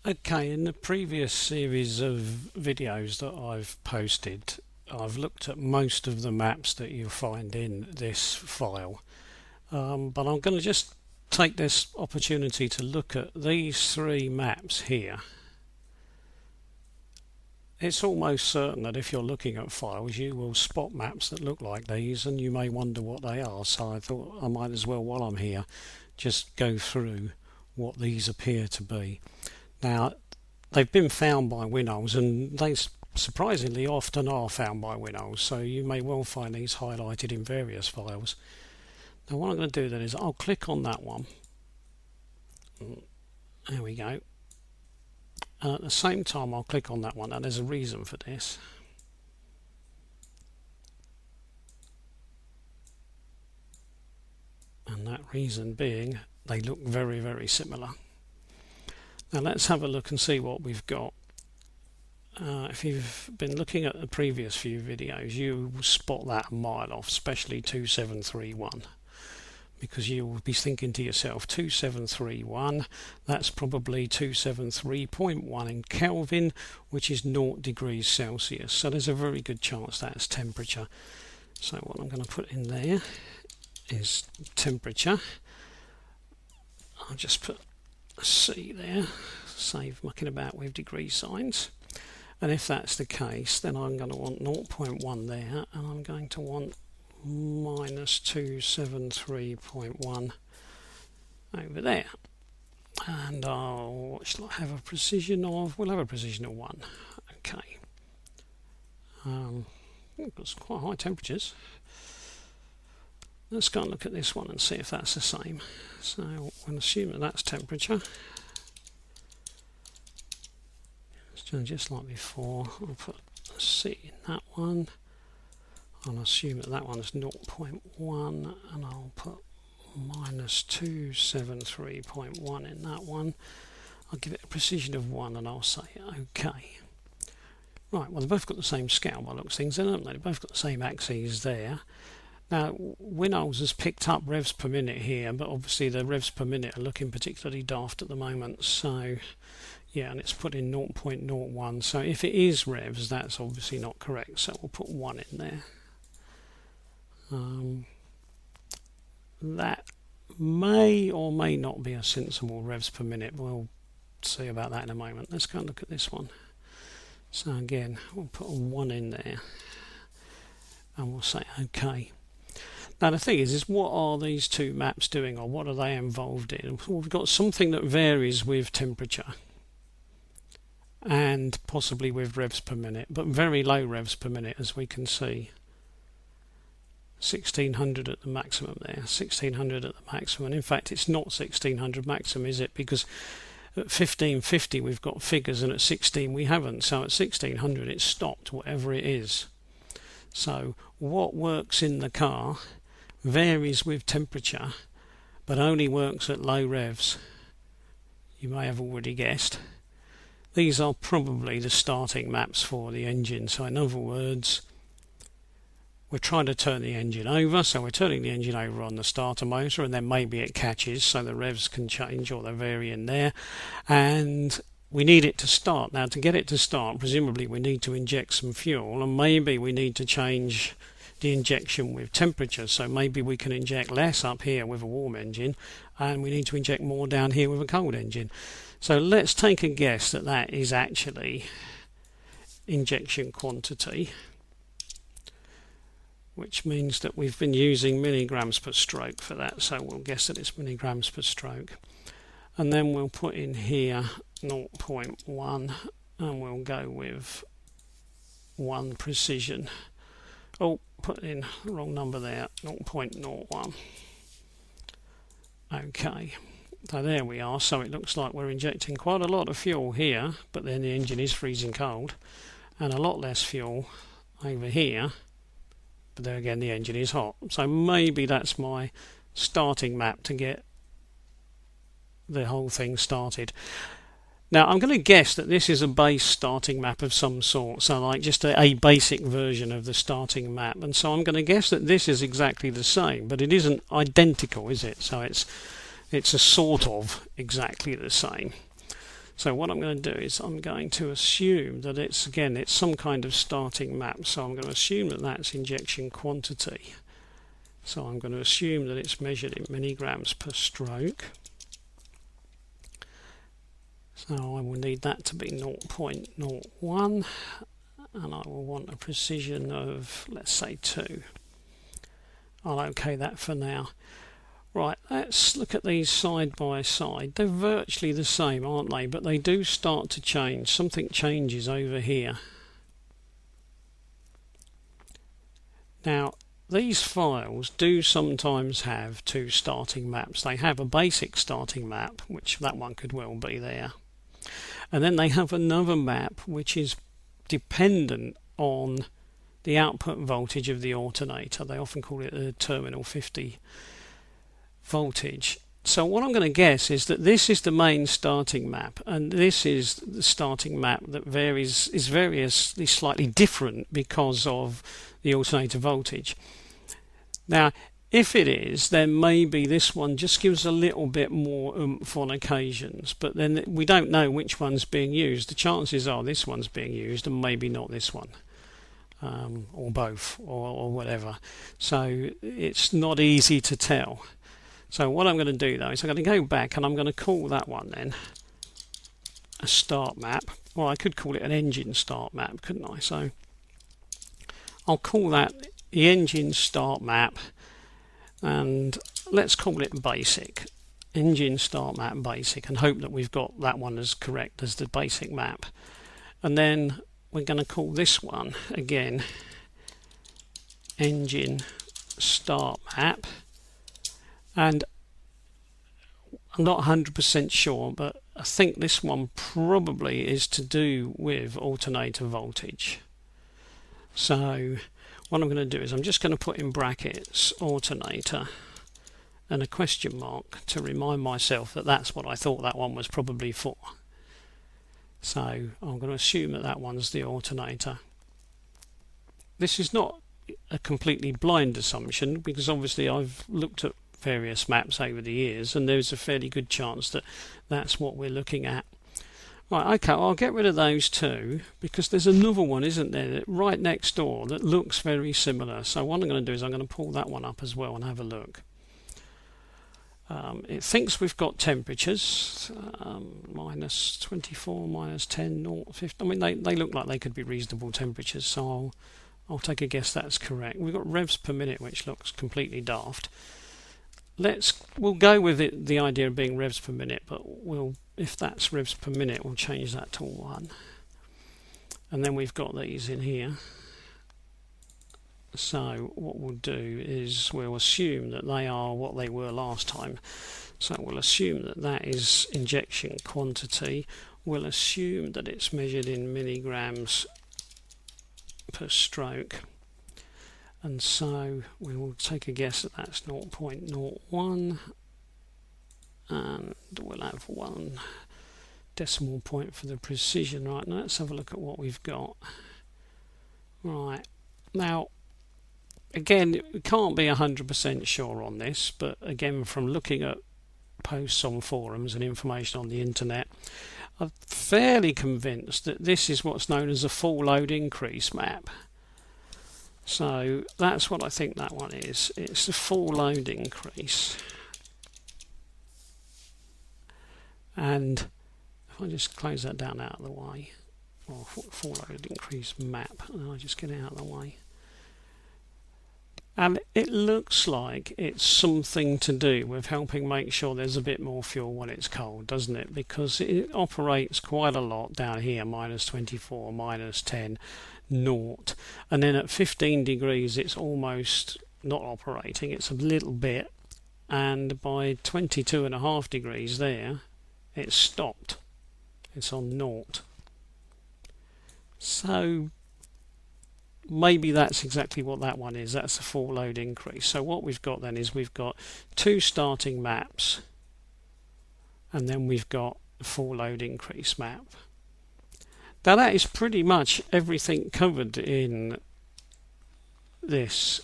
Okay, in the previous series of videos that I've posted, I've looked at most of the maps that you'll find in this file, but I'm going to just take this opportunity to look at these three maps here. It's almost certain that if you're looking at files you will spot maps that look like these, and you may wonder what they are, so I thought I might as well, while I'm here, just go through what these appear to be. Now, they've been found by WinOLS, and they surprisingly often are found by WinOLS, so you may well find these highlighted in various files. Now what I'm going to do then is I'll click on that one. There we go. And at the same time I'll click on that one, and there's a reason for this. And that reason being, they look very, very similar. Now let's have a look and see what we've got. If you've been looking at the previous few videos, you will spot that a mile off, especially 2731, because you will be thinking to yourself, 2731, that's probably 273.1 in Kelvin, which is 0 degrees Celsius. So there's a very good chance that's temperature. So what I'm going to put in there is temperature. I'll just put C there, save mucking about with degree signs, and if that's the case, then I'm going to want 0.1 there, and I'm going to want minus 273.1 over there, and what shall I have a precision of? We'll have a precision of 1. Okay, got some quite high temperatures. Let's go and look at this one and see if that's the same. So we'll assume that that's temperature. So just like before, I'll put a C in that one. I'll assume that that one's 0.1, and I'll put minus 273.1 in that one. I'll give it a precision of 1, and I'll say OK. Right, well, they've both got the same scale by looks of things, haven't they? They've both got the same axes there. Now, WinOLS has picked up revs per minute here, but obviously the revs per minute are looking particularly daft at the moment. So, yeah, and it's put in 0.01. So if it is revs, that's obviously not correct. So we'll put 1 in there. That may or may not be a sensible revs per minute. We'll see about that in a moment. Let's go and look at this one. So again, we'll put a 1 in there, and we'll say OK. Now the thing is what are these two maps doing, or what are they involved in? Well, we've got something that varies with temperature and possibly with revs per minute, but very low revs per minute, as we can see. 1600 at the maximum there, 1600 at the maximum. In fact, it's not 1600 maximum, is it? Because at 1550 we've got figures, and at 16 we haven't. So at 1600 it's stopped, whatever it is. So what works in the car varies with temperature, but only works at low revs. You may have already guessed. These are probably the starting maps for the engine. So in other words, we're trying to turn the engine over, so we're turning the engine over on the starter motor, and then maybe it catches, so the revs can change or they vary in there, and we need it to start. Now, to get it to start, presumably we need to inject some fuel, and maybe we need to change the injection with temperature. So maybe we can inject less up here with a warm engine, and we need to inject more down here with a cold engine. So let's take a guess that that is actually injection quantity, which means that we've been using milligrams per stroke for that. So we'll guess that it's milligrams per stroke. And then we'll put in here 0.1, and we'll go with 1 precision. Oh, put in the wrong number there, 0.01. Okay, so there we are. So it looks like we're injecting quite a lot of fuel here, but then the engine is freezing cold, and a lot less fuel over here, but there again the engine is hot. So maybe that's my starting map to get the whole thing started. Now I'm going to guess that this is a base starting map of some sort, so like just a basic version of the starting map, and so I'm going to guess that this is exactly the same, but it isn't identical, is it? So it's a sort of exactly the same. So what I'm going to do is I'm going to assume that it's some kind of starting map. So I'm going to assume that that's injection quantity. So I'm going to assume that it's measured in milligrams per stroke. So I will need that to be 0.01, and I will want a precision of, let's say, 2. I'll OK that for now. Right, let's look at these side by side. They're virtually the same, aren't they? But they do start to change. Something changes over here. Now, these files do sometimes have two starting maps. They have a basic starting map, which that one could well be there. And then they have another map which is dependent on the output voltage of the alternator. They often call it a terminal 50 voltage. So what I'm going to guess is that this is the main starting map, and this is the starting map that is variously slightly different because of the alternator voltage. Now, if it is, then maybe this one just gives a little bit more oomph on occasions, but then we don't know which one's being used. The chances are this one's being used and maybe not this one, or both, or whatever. So it's not easy to tell. So what I'm going to do though is I'm going to go back and I'm going to call that one then a start map. Well, I could call it an engine start map, couldn't I? So I'll call that the engine start map, and let's call it basic. Engine start map basic, and hope that we've got that one as correct as the basic map. And then we're going to call this one again engine start map. And I'm not 100% sure, but I think this one probably is to do with alternator voltage. So what I'm going to do is I'm just going to put in brackets alternator and a question mark to remind myself that that's what I thought that one was probably for. So I'm going to assume that that one's the alternator. This is not a completely blind assumption, because obviously I've looked at various maps over the years and there's a fairly good chance that that's what we're looking at. Right, okay, I'll get rid of those two because there's another one, isn't there, right next door that looks very similar. So what I'm going to do is I'm going to pull that one up as well and have a look. It thinks we've got temperatures, minus 24, minus 10, 0, 50. I mean, they look like they could be reasonable temperatures, so I'll take a guess that's correct. We've got revs per minute, which looks completely daft. We'll go with the idea of being revs per minute, but if that's revs per minute, we'll change that to 1. And then we've got these in here. So what we'll do is we'll assume that they are what they were last time. So we'll assume that that is injection quantity. We'll assume that it's measured in milligrams per stroke. And so we will take a guess that that's 0.01, and we'll have 1 decimal point for the precision. Right, now let's have a look at what we've got. Right, now again, we can't be 100% sure on this, but again, from looking at posts on forums and information on the internet, I'm fairly convinced that this is what's known as a full load increase map. So that's what I think that one is. It's the full load increase. And if I just close that down out of the way, or full load increase map, and I just get it out of the way. And it looks like it's something to do with helping make sure there's a bit more fuel when it's cold, doesn't it? Because it operates quite a lot down here, minus 24, minus 10, 0. And then at 15 degrees it's almost not operating, it's a little bit. And by 22.5 degrees there, it's stopped. It's on 0. So maybe that's exactly what that one is. That's a full load increase. So what we've got then is we've got 2 starting maps, and then we've got a full load increase map. Now that is pretty much everything covered in this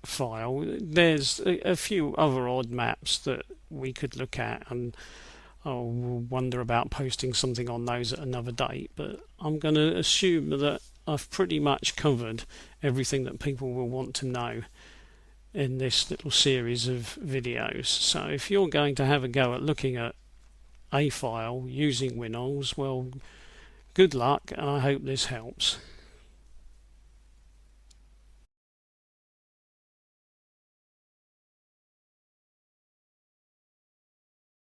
file. There's a few other odd maps that we could look at, and I'll wonder about posting something on those at another date, but I'm going to assume that I've pretty much covered everything that people will want to know in this little series of videos. So if you're going to have a go at looking at a file using WinOLS, well, good luck, and I hope this helps.